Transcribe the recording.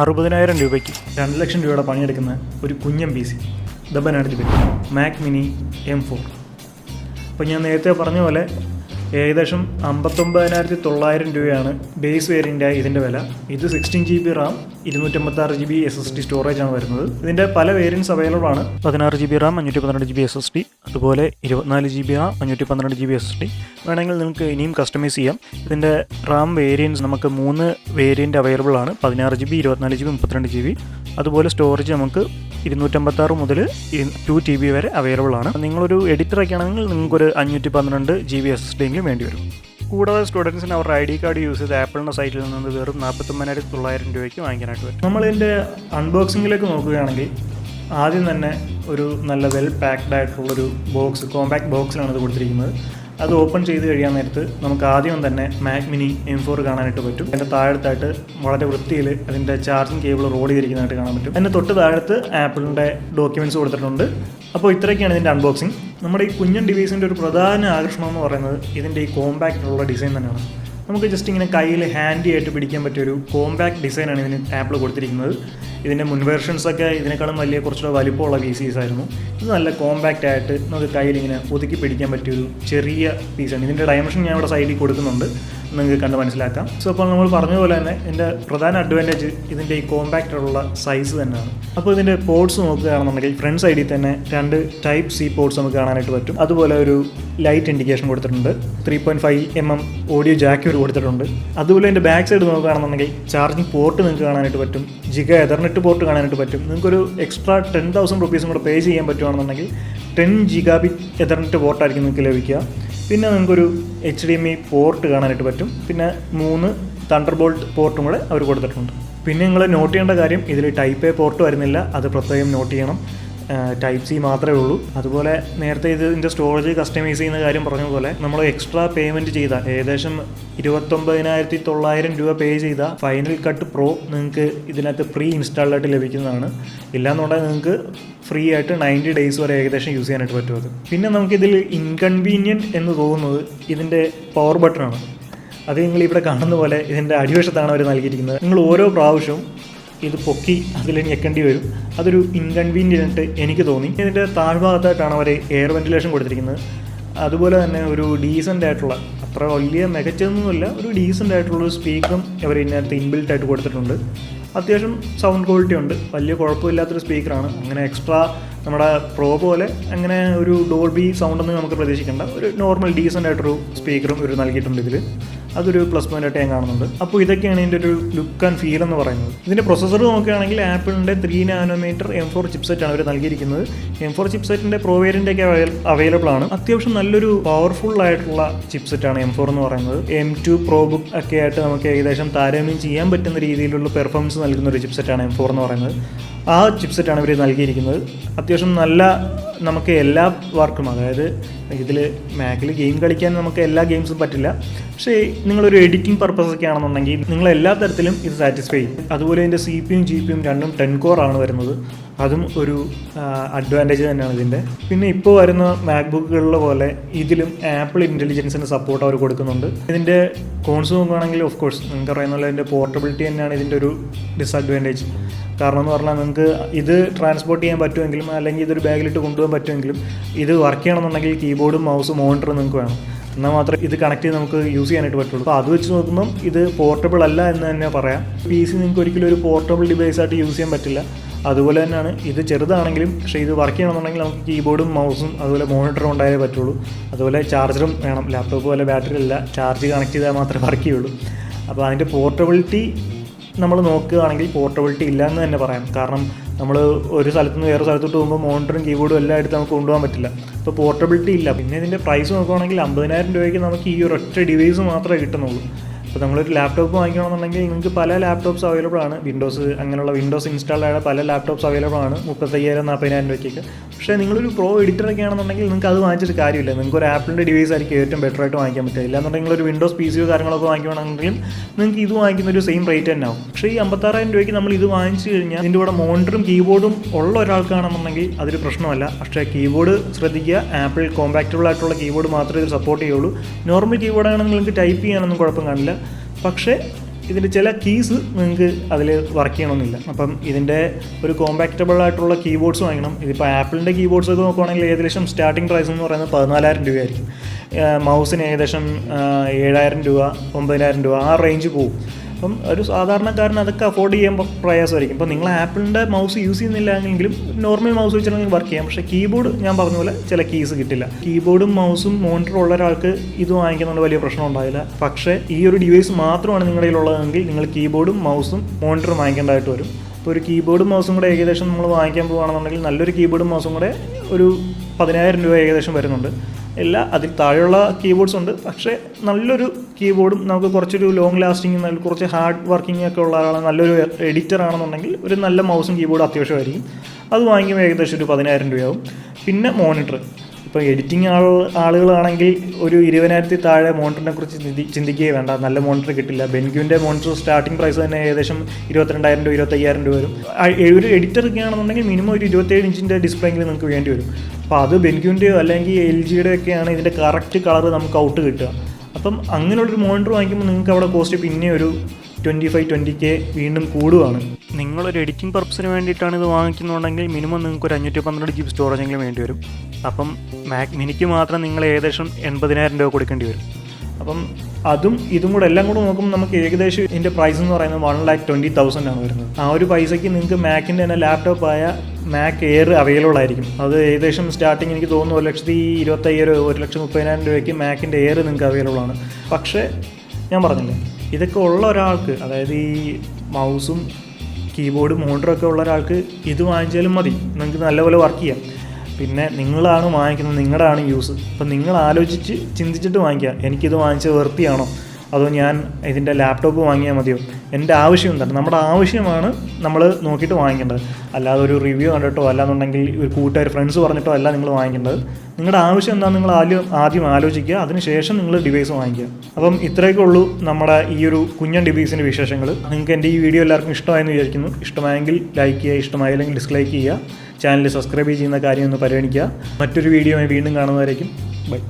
60,000 രൂപയ്ക്ക് 2 ലക്ഷം രൂപയുടെ പണിയെടുക്കുന്ന ഒരു കുഞ്ഞൻ പി സി ദബനാണ് ഇത് പറ്റും. Mac mini M4. അപ്പോൾ ഞാൻ നേരത്തെ പറഞ്ഞ പോലെ ഏകദേശം 59,900 രൂപയാണ് ബേസ് വേരിയൻ്റായ ഇതിൻ്റെ വില. ഇത് 16 GB റാം 256 GB SSD സ്റ്റോറേജാണ് വരുന്നത്. ഇതിൻ്റെ പല വേരിയൻസ് അവൈലബിൾ ആണ്. 16 GB റാം 512 GB SSD, അതുപോലെ 24 GB റാം 512 GB SSD. വേണമെങ്കിൽ നിങ്ങൾക്ക് ഇനിയും കസ്റ്റമൈസ് ചെയ്യാം. ഇതിൻ്റെ റാം വേരിയൻസ് നമുക്ക് 3 വേരിയൻ്റ് അവൈലബിൾ ആണ്. 16 GB, 24 GB, 32 GB. അതുപോലെ സ്റ്റോറേജ് നമുക്ക് 256 മുതൽ 2 TB വരെ അവൈലബിൾ ആണ്. നിങ്ങളൊരു എഡിറ്ററൊക്കെ ആണെങ്കിൽ നിങ്ങൾക്കൊരു 512 GB SSD എങ്കിലും വേണ്ടി വരും. കൂടാതെ സ്റ്റുഡൻസിന് അവരുടെ ID കാർഡ് യൂസ് ചെയ്ത് ആപ്പിളിൻ്റെ സൈറ്റിൽ നിന്ന് വെറും 49,900 രൂപയ്ക്ക് വാങ്ങിക്കാനായിട്ട് പറ്റും. നമ്മളിതിൻ്റെ അൺബോക്സിങ്ങിലേക്ക് നോക്കുകയാണെങ്കിൽ ആദ്യം തന്നെ ഒരു നല്ല വെൽ പാക്ഡ് ആയിട്ടുള്ളൊരു ബോക്സ്, കോമ്പാക്ട് ബോക്സിലാണ് ഇത് കൊടുത്തിരിക്കുന്നത്. അത് ഓപ്പൺ ചെയ്ത് കഴിയാൻ നേരത്ത് നമുക്ക് ആദ്യം തന്നെ മാക് മിനി M4 കാണാനായിട്ട് പറ്റും. അതിൻ്റെ താഴത്തായിട്ട് വളരെ വൃത്തിയിൽ അതിൻ്റെ ചാർജിങ് കേബിൾ റോൾ ചെയ്തിരിക്കുന്നതായിട്ട് കാണാൻ പറ്റും. അതിൻ്റെ തൊട്ട് താഴത്ത് ആപ്പിളിൻ്റെ ഡോക്യുമെൻറ്റ്സ് കൊടുത്തിട്ടുണ്ട്. അപ്പോൾ ഇത്രയൊക്കെയാണ് ഇതിൻ്റെ അൺബോക്സിങ്. നമ്മുടെ ഈ കുഞ്ഞൻ ഡിവൈസിൻ്റെ ഒരു പ്രധാന ആകർഷണം എന്ന് പറയുന്നത് ഇതിൻ്റെ ഈ കോമ്പാക്റ്റുള്ള ഡിസൈൻ തന്നെയാണ്. നമുക്ക് ജസ്റ്റ് ഇങ്ങനെ കയ്യിൽ ഹാൻഡി ആയിട്ട് പിടിക്കാൻ പറ്റിയൊരു കോമ്പാക്ട് ഡിസൈനാണ് ഇതിന് ആപ്പിൾ കൊടുത്തിരിക്കുന്നത്. ഇതിൻ്റെ മുൻ വെർഷൻസൊക്കെ ഇതിനേക്കാളും വലിയ കുറച്ചുകൂടെ വലിപ്പമുള്ള PCs ആയിരുന്നു. ഇത് നല്ല കോമ്പാക്റ്റ് ആയിട്ട് നമുക്ക് കയ്യിൽ ഇങ്ങനെ ഒതുക്കി പിടിക്കാൻ പറ്റിയൊരു ചെറിയ പീസാണ്. ഇതിൻ്റെ ഡയമെൻഷൻ ഞാൻ ഇവിടെ സൈഡിൽ കൊടുക്കുന്നുണ്ട്, നിങ്ങൾക്ക് കണ്ട് മനസ്സിലാക്കാം. സോ അപ്പോൾ നമ്മൾ പറഞ്ഞ പോലെ തന്നെ ഇതിൻ്റെ പ്രധാന അഡ്വാൻറ്റേജ് ഇതിൻ്റെ ഈ കോമ്പാക്റ്റുള്ള സൈസ് തന്നെയാണ്. അപ്പോൾ ഇതിൻ്റെ പോർട്സ് നോക്കുകയാണെന്നുണ്ടെങ്കിൽ ഫ്രണ്ട് സൈഡിൽ തന്നെ 2 Type C പോർട്സ് നമുക്ക് കാണാനായിട്ട് പറ്റും. അതുപോലെ ഒരു ലൈറ്റ് ഇൻഡിക്കേഷൻ കൊടുത്തിട്ടുണ്ട്. 3.5 mm ഓഡിയോ ജാക്ക് കൊടുത്തിട്ടുണ്ട്. അതുപോലെ എൻ്റെ ബാക്ക് സൈഡ് നോക്കുകയാണെന്നുണ്ടെങ്കിൽ ചാർജിങ് പോർട്ട് നിങ്ങൾക്ക് കാണാനായിട്ട് പറ്റും. ജിഗ എതർനെറ്റ് പോർട്ട് കാണാനായിട്ട് പറ്റും. നിങ്ങൾക്കൊരു എക്സ്ട്രാ 10,000 രൂപീസും കൂടെ പേ ചെയ്യാൻ പറ്റുവാണെന്നുണ്ടെങ്കിൽ 10 GB എതർനെറ്റ് പോർട്ടായിരിക്കും നിങ്ങൾക്ക് ലഭിക്കുക. പിന്നെ നിങ്ങൾക്കൊരു HDMI പോർട്ട് കാണാനായിട്ട് പറ്റും. പിന്നെ 3 തണ്ടർബോൾട്ട് പോർട്ടും കൂടെ അവർ കൊടുത്തിട്ടുണ്ട്. പിന്നെ നിങ്ങൾ നോട്ട് ചെയ്യേണ്ട കാര്യം, ഇതിൽ Type A പോർട്ട് വരുന്നില്ല, അത് പ്രത്യേകം നോട്ട് ചെയ്യണം. Type C മാത്രമേ ഉള്ളൂ. അതുപോലെ നേരത്തെ ഇതിൻ്റെ സ്റ്റോറേജ് കസ്റ്റമൈസ് ചെയ്യുന്ന കാര്യം പറഞ്ഞതുപോലെ നമ്മൾ എക്സ്ട്രാ പേയ്മെൻറ്റ് ചെയ്ത ഏകദേശം 29,900 രൂപ പേ ചെയ്ത ഫൈനൽ കട്ട് പ്രോ നിങ്ങൾക്ക് ഇതിനകത്ത് പ്രീ ഇൻസ്റ്റാൾഡായിട്ട് ലഭിക്കുന്നതാണ്. ഇല്ലാന്നുണ്ടെങ്കിൽ നിങ്ങൾക്ക് ഫ്രീ ആയിട്ട് 90 ഡേയ്സ് വരെ ഏകദേശം യൂസ് ചെയ്യാനായിട്ട് പറ്റും. അത് പിന്നെ നമുക്കിതിൽ ഇൻകൺവീനിയൻറ്റ് എന്ന് തോന്നുന്നത് ഇതിൻ്റെ പവർ ബട്ടണാണ്. അത് നിങ്ങളിവിടെ കാണുന്ന പോലെ ഇതിൻ്റെ അടിവശത്താണ് അവർ നൽകിയിരിക്കുന്നത്. നിങ്ങൾ ഓരോ പ്രാവശ്യവും ഇത് പൊക്കി അതിൽ ഞെക്കേണ്ടി വരും. അതൊരു ഇൻകൺവീനിയൻറ്റ് എനിക്ക് തോന്നി. ഇതിൻ്റെ താഴ്ഭാഗത്തായിട്ടാണ് അവർ എയർ വെൻറ്റിലേഷൻ കൊടുത്തിരിക്കുന്നത്. അതുപോലെ തന്നെ ഒരു ഡീസൻ്റ് ആയിട്ടുള്ള, അത്ര വലിയ മികച്ചതൊന്നുമില്ല, ഒരു ഡീസൻ്റ് ആയിട്ടുള്ളൊരു സ്പീക്കറും അവർ ഇതിനകത്ത് ഇൻബിൽറ്റ് ആയിട്ട് കൊടുത്തിട്ടുണ്ട്. അത്യാവശ്യം സൗണ്ട് ക്വാളിറ്റി ഉണ്ട്, വലിയ കുഴപ്പമില്ലാത്തൊരു സ്പീക്കറാണ്. അങ്ങനെ എക്സ്ട്രാ നമ്മുടെ പ്രോ പോലെ അങ്ങനെ ഒരു ഡോൾബി സൗണ്ടൊന്നും നമുക്ക് പ്രതീക്ഷിക്കേണ്ട, ഒരു നോർമൽ ഡീസൻ്റ് ആയിട്ടൊരു സ്പീക്കറും ഇവർ നൽകിയിട്ടുണ്ട് ഇതിൽ. അതൊരു പ്ലസ് പോയിൻ്റ് ആയിട്ട് ഞാൻ കാണുന്നുണ്ട്. അപ്പോൾ ഇതൊക്കെയാണ് ഇതിൻ്റെ ഒരു ലുക്ക് ആൻഡ് ഫീൽ എന്ന് പറയുന്നത്. ഇതിൻ്റെ പ്രൊസസ്സർ നോക്കുകയാണെങ്കിൽ ആപ്പിളിൻ്റെ 3 nm M4 ചിപ്സെറ്റാണ് അവർ നൽകിയിരിക്കുന്നത്. M4 ചിപ്സെറ്റിൻ്റെ പ്രോ വേരിയൻ്റൊക്കെ അവൈലബിൾ ആണ്. അത്യാവശ്യം നല്ലൊരു പവർഫുൾ ആയിട്ടുള്ള ചിപ്സെറ്റാണ് M4 എന്ന് പറയുന്നത്. M2 Pro ബുക്ക് ഒക്കെ ആയിട്ട് നമുക്ക് ഏകദേശം താരതമ്യം ചെയ്യാൻ പറ്റുന്ന രീതിയിലുള്ള പെർഫോമൻസ് നൽകുന്ന ഒരു ചിപ്സെറ്റാണ് M4 എന്ന് പറയുന്നത്. ആ ചിപ്സെറ്റാണ് ഇവർ നൽകിയിരിക്കുന്നത്. അത്യാവശ്യം നല്ല നമുക്ക് എല്ലാ വർക്കും, അതായത് ഇതിൽ മാക്കിൽ ഗെയിം കളിക്കാൻ നമുക്ക് എല്ലാ ഗെയിംസും പറ്റില്ല, പക്ഷേ നിങ്ങളൊരു എഡിറ്റിംഗ് പർപ്പസ് ഒക്കെ ആണെന്നുണ്ടെങ്കിൽ നിങ്ങൾ എല്ലാ തരത്തിലും ഇത് സാറ്റിസ്ഫൈ ചെയ്യും. അതുപോലെ ഇതിൻ്റെ CPU GPU രണ്ടും 10 core ആണ് വരുന്നത്. അതും ഒരു അഡ്വാൻറ്റേജ് തന്നെയാണ് ഇതിൻ്റെ. പിന്നെ ഇപ്പോൾ വരുന്ന മാക്ബുക്കുകളിലെ പോലെ ഇതിലും ആപ്പിൾ ഇൻ്റലിജൻസിൻ്റെ സപ്പോർട്ട് അവർ കൊടുക്കുന്നുണ്ട്. ഇതിൻ്റെ കോൺസ് നോക്കുകയാണെങ്കിൽ ഓഫ് കോഴ്സ് നിങ്ങൾക്ക് അറിയുന്ന പോലെ ഇതിൻ്റെ പോർട്ടബിലിറ്റി തന്നെയാണ് ഇതിൻ്റെ ഒരു ഡിസഡ്വാൻറ്റേജ്. കാരണം എന്ന് പറഞ്ഞാൽ നിങ്ങൾക്ക് ഇത് ട്രാൻസ്പോർട്ട് ചെയ്യാൻ പറ്റുമെങ്കിലും അല്ലെങ്കിൽ ഇതൊരു ബാഗിലിട്ട് കൊണ്ടുപോകാൻ പറ്റുമെങ്കിലും ഇത് വർക്ക് ചെയ്യണമെന്നുണ്ടെങ്കിൽ കീബോർഡും മൗസും മോണിറ്ററും നിങ്ങൾക്ക് വേണം. എന്നാൽ മാത്രമേ ഇത് കണക്ട് ചെയ്ത് നമുക്ക് യൂസ് ചെയ്യാനായിട്ട് പറ്റുള്ളൂ. അപ്പോൾ അത് വെച്ച് നോക്കുമ്പം ഇത് പോർട്ടബിൾ അല്ല എന്ന് തന്നെ പറയാം. PC നിങ്ങൾക്ക് ഒരിക്കലും ഒരു പോർട്ടബിൾ ഡിവൈസായിട്ട് യൂസ് ചെയ്യാൻ പറ്റില്ല. അതുപോലെ തന്നെയാണ് ഇത് ചെറുതാണെങ്കിലും, പക്ഷേ ഇത് വർക്ക് ചെയ്യണമെന്നുണ്ടെങ്കിൽ നമുക്ക് കീബോർഡും മൗസും അതുപോലെ മോണിറ്ററും ഉണ്ടായാലേ പറ്റുള്ളൂ. അതുപോലെ ചാർജറും വേണം. ലാപ്ടോപ്പ് പോലെ ബാറ്ററി ഇല്ല, ചാർജ് കണക്ട് ചെയ്താൽ മാത്രമേ വർക്ക് ചെയ്യുള്ളൂ. അപ്പോൾ അതിൻ്റെ പോർട്ടബിലിറ്റി നമ്മൾ നോക്കുകയാണെങ്കിൽ പോർട്ടബിലിറ്റി ഇല്ല എന്ന് തന്നെ പറയാം. കാരണം നമ്മൾ ഒരു സ്ഥലത്ത് നിന്ന് വേറെ സ്ഥലത്തോട്ട് പോകുമ്പോൾ മോണിറ്ററും കീബോർഡും എല്ലാം എടുത്ത് നമുക്ക് കൊണ്ടുപോകാൻ പറ്റില്ല. അപ്പോൾ പോർട്ടബിലിറ്റി ഇല്ല. പിന്നെ ഇതിൻ്റെ പ്രൈസ് നോക്കുകയാണെങ്കിൽ 50,000 രൂപയ്ക്ക് നമുക്ക് ഈ ഒരൊറ്റ ഡിവൈസ് മാത്രമേ കിട്ടുന്നുള്ളൂ. അപ്പോൾ നമ്മളൊരു ലാപ്ടോപ്പ് വാങ്ങിക്കണമെന്നുണ്ടെങ്കിൽ നിങ്ങൾക്ക് പല ലാപ്ടോപ്സ് അവൈലബിൾ ആണ്. അങ്ങനെയുള്ള വിൻഡോസ് ഇൻസ്റ്റാൾഡ് ആയ പല ലാപ്ടോപ്സ് അവൈലബിൾ ആണ് 35,000-40,000 രൂപയ്ക്കൊക്കെ. പക്ഷേ നിങ്ങളൊരു പ്രോ എഡിറ്ററൊക്കെ ആണെന്നുണ്ടെങ്കിൽ നിങ്ങൾക്ക് അത് വാങ്ങിച്ചിട്ട് കാര്യമില്ല. നിങ്ങൾക്ക് ഒരു ആപ്പിളിൻ്റെ ഡിവൈസ് ആയിരിക്കും ഏറ്റവും ബെറ്റർ ആയിട്ട് വാങ്ങിക്കാൻ പറ്റുക. ഇല്ലാന്നുണ്ടെങ്കിൽ ഒരു വിൻഡോസ് PC കാര്യങ്ങളൊക്കെ വാങ്ങിക്കുകയാണെങ്കിലും നിങ്ങൾക്ക് ഇത് വാങ്ങിക്കുന്ന ഒരു സെയിം റേറ്റ് തന്നെ ആവും. പക്ഷേ ഈ 56,000 രൂപയ്ക്ക് നമ്മൾ ഇത് വാങ്ങിച്ചു കഴിഞ്ഞാൽ ഇതിൻ്റെ കൂടെ മോണിറ്ററും കീബോർഡും ഉള്ള ഒരാൾക്കാണെന്നുണ്ടെങ്കിൽ അതൊരു പ്രശ്നമല്ല. പക്ഷേ കീബോർഡ് ശ്രദ്ധിക്കുക, ആപ്പിൾ കോമ്പാക്റ്റബിൾ ആയിട്ടുള്ള കീബോർഡ് മാത്രമേ ഇത് സപ്പോർട്ട് ചെയ്യുള്ളൂ. നോർമൽ കീബോർഡ് ആണെങ്കിൽ നിങ്ങൾക്ക് ടൈപ്പ് ചെയ്യാനൊന്നും കുഴപ്പം കാണില്ല. പക്ഷേ ഇതിൻ്റെ ചില കീസ് നിങ്ങൾക്ക് അതിൽ വർക്ക് ചെയ്യണമെന്നില്ല. അപ്പം ഇതിൻ്റെ ഒരു കോമ്പാക്റ്റബിൾ ആയിട്ടുള്ള കീബോർഡ്സ് വാങ്ങണം. ഇതിപ്പോൾ ആപ്പിളിൻ്റെ കീബോർഡ്സൊക്കെ നോക്കുവാണെങ്കിൽ ഏകദേശം സ്റ്റാർട്ടിംഗ് പ്രൈസ് എന്ന് പറയുന്നത് 14,000 രൂപയായിരിക്കും. മൗസിന് ഏകദേശം 7,000 രൂപ 9,000 രൂപ ആ റേഞ്ച് പോകും. അപ്പം ഒരു സാധാരണക്കാരന് അതൊക്കെ അഫോർഡ് ചെയ്യുമ്പോൾ പ്രയാസമായിരിക്കും. ഇപ്പോൾ നിങ്ങൾ ആപ്പിളിൻ്റെ മൗസ് യൂസ് ചെയ്യുന്നില്ലെങ്കിലും നോർമൽ മൗസ് വെച്ചിട്ടുണ്ടെങ്കിൽ വർക്ക് ചെയ്യാം. പക്ഷേ കീബോർഡ് ഞാൻ പറഞ്ഞ പോലെ ചില കീസ് കിട്ടില്ല. കീബോർഡും മൗസും മോണിറ്ററും ഉള്ള ഒരാൾക്ക് ഇത് വാങ്ങിക്കുന്നതുകൊണ്ട് വലിയ പ്രശ്നം ഉണ്ടാവില്ല. പക്ഷേ ഈ ഒരു ഡിവൈസ് മാത്രമാണ് നിങ്ങളുടെ കയ്യിലുള്ളതെങ്കിൽ നിങ്ങൾ കീബോർഡും മൗസും മോണിറ്ററും വാങ്ങിക്കേണ്ടതായിട്ട് വരും. അപ്പോൾ ഒരു കീബോർഡും മൗസും കൂടെ ഏകദേശം നമ്മൾ വാങ്ങിക്കാൻ പോകുകയാണെന്നുണ്ടെങ്കിൽ നല്ലൊരു കീബോർഡും മൗസും കൂടെ ഒരു 10,000 രൂപ ഏകദേശം വരുന്നുണ്ട്. എല്ലാ അതിൽ താഴെയുള്ള കീബോർഡ്സ് ഉണ്ട്. പക്ഷേ നല്ലൊരു കീബോർഡും നമുക്ക് കുറച്ചൊരു ലോങ് ലാസ്റ്റിംഗ് കുറച്ച് ഹാർഡ് വർക്കിംഗ് ഒക്കെ ഉള്ള ആളാണ്, നല്ലൊരു എഡിറ്റർ ആണെന്നുണ്ടെങ്കിൽ ഒരു നല്ല മൗസും കീബോർഡും അത്യാവശ്യമായിരിക്കും. അത് വാങ്ങിക്കുമ്പോൾ ഏകദേശം ഒരു 10,000 രൂപയാവും. പിന്നെ മോണിറ്റർ, ഇപ്പോൾ എഡിറ്റിംഗ് ആളുകളാണെങ്കിൽ ഒരു 20,000 താഴെ മോണിറ്ററിനെ കുറിച്ച് ചിന്തിക്കുകയേ വേണ്ട. നല്ല മോണിറ്റർ കിട്ടില്ല. ബെൻക്യൂവിൻ്റെ മോണിറ്റർ സ്റ്റാർട്ടിംഗ് പ്രൈസ് തന്നെ ഏകദേശം 22,000 രൂപ 25,000 രൂപ വരും. ഒരു എഡിറ്ററൊക്കെ ആണെന്നുണ്ടെങ്കിൽ മിനിമം ഒരു 27 ഇഞ്ചിൻ്റെ ഡിസ്പ്ലേ എങ്കിലും നിങ്ങൾക്ക് വേണ്ടി വരും. അപ്പോൾ അത് ബെൻക്യൂവിൻ്റെയോ അല്ലെങ്കിൽ LGയുടെ ഒക്കെയാണ് ഇതിൻ്റെ കറക്റ്റ് കളർ നമുക്ക് ഔട്ട് കിട്ടുക. അപ്പം അങ്ങനെയുള്ളൊരു മോണിറ്റർ വാങ്ങിക്കുമ്പോൾ നിങ്ങൾക്ക് അവിടെ കോസ്റ്റ് പിന്നെ ഒരു 25-20K വീണ്ടും കൂടുകയാണ്. നിങ്ങളൊരു എഡിറ്റിംഗ് പർപ്പസിന് വേണ്ടിയിട്ടാണ് ഇത് വാങ്ങിക്കുന്നുണ്ടെങ്കിൽ മിനിമം നിങ്ങൾക്ക് ഒരു 512 GB സ്റ്റോറേജെങ്കിലും വേണ്ടി വരും. അപ്പം മാക് മിനിക്ക് മാത്രം നിങ്ങൾ ഏകദേശം 80,000 രൂപ കൊടുക്കേണ്ടി വരും. അപ്പം അതും ഇതും കൂടെ എല്ലാം കൂടെ നോക്കുമ്പോൾ നമുക്ക് ഏകദേശം ഇതിൻ്റെ പ്രൈസ് എന്ന് പറയുന്നത് 1,20,000 ആണ് വരുന്നത്. ആ ഒരു പൈസയ്ക്ക് നിങ്ങൾക്ക് മാക്കിൻ്റെ തന്നെ ലാപ്ടോപ്പായ മാക് എയർ അവൈലബിൾ ആയിരിക്കും. അത് ഏകദേശം സ്റ്റാർട്ടിങ് എനിക്ക് തോന്നുന്നു 1,25,000 1,30,000 രൂപയ്ക്ക് മാക്കിൻ്റെ എയർ നിങ്ങൾക്ക് അവൈലബിൾ ആണ്. പക്ഷേ ഞാൻ പറഞ്ഞില്ലേ, ഇതൊക്കെ ഉള്ള ഒരാൾക്ക്, അതായത് ഈ മൗസും കീബോർഡും മോണിറ്ററും ഒക്കെ ഉള്ള ഒരാൾക്ക് ഇത് വാങ്ങിച്ചാലും മതി, നിങ്ങൾക്ക് നല്ലപോലെ വർക്ക് ചെയ്യാം. പിന്നെ നിങ്ങളാണ് വാങ്ങിക്കുന്നത്, നിങ്ങളുടെയാണ് യൂസ്. അപ്പം നിങ്ങൾ ആലോചിച്ച് ചിന്തിച്ചിട്ട് വാങ്ങിക്കുക. എനിക്കിത് വാങ്ങിച്ചത് വെറുപ്പിയാണോ, അതോ ഞാൻ ഇതിൻ്റെ ലാപ്ടോപ്പ് വാങ്ങിയാൽ മതിയോ, എൻ്റെ ആവശ്യം എന്താണ്? നമ്മുടെ ആവശ്യമാണ് നമ്മൾ നോക്കിയിട്ട് വാങ്ങിക്കേണ്ടത്. അല്ലാതെ ഒരു റിവ്യൂ കണ്ടിട്ടോ അല്ലാന്നുണ്ടെങ്കിൽ ഒരു കൂട്ടുകാർ ഫ്രണ്ട്സ് പറഞ്ഞിട്ടോ അല്ല നിങ്ങൾ വാങ്ങിക്കേണ്ടത്. നിങ്ങളുടെ ആവശ്യം എന്താണെന്ന് നിങ്ങൾ ആദ്യം ആലോചിക്കുക. അതിനുശേഷം നിങ്ങൾ ഡിവൈസ് വാങ്ങിക്കുക. അപ്പം ഇത്രയൊക്കെ ഉള്ളൂ നമ്മുടെ ഈ ഒരു കുഞ്ഞൻ ഡിവൈസിൻ്റെ വിശേഷങ്ങൾ. നിങ്ങൾക്ക് എൻ്റെ ഈ വീഡിയോ എല്ലാവർക്കും ഇഷ്ടമായെന്ന് വിചാരിക്കുന്നു. ഇഷ്ടമായെങ്കിൽ ലൈക്ക് ചെയ്യുക, ഇഷ്ടമായില്ലെങ്കിൽ ഡിസ്ലൈക്ക് ചെയ്യുക. ചാനൽ സബ്സ്ക്രൈബ് ചെയ്യുന്ന കാര്യം ഒന്ന് പരിഗണിക്കുക. മറ്റൊരു വീഡിയോയുമായി വീണ്ടും കാണുന്നതായിരിക്കും. ബൈ.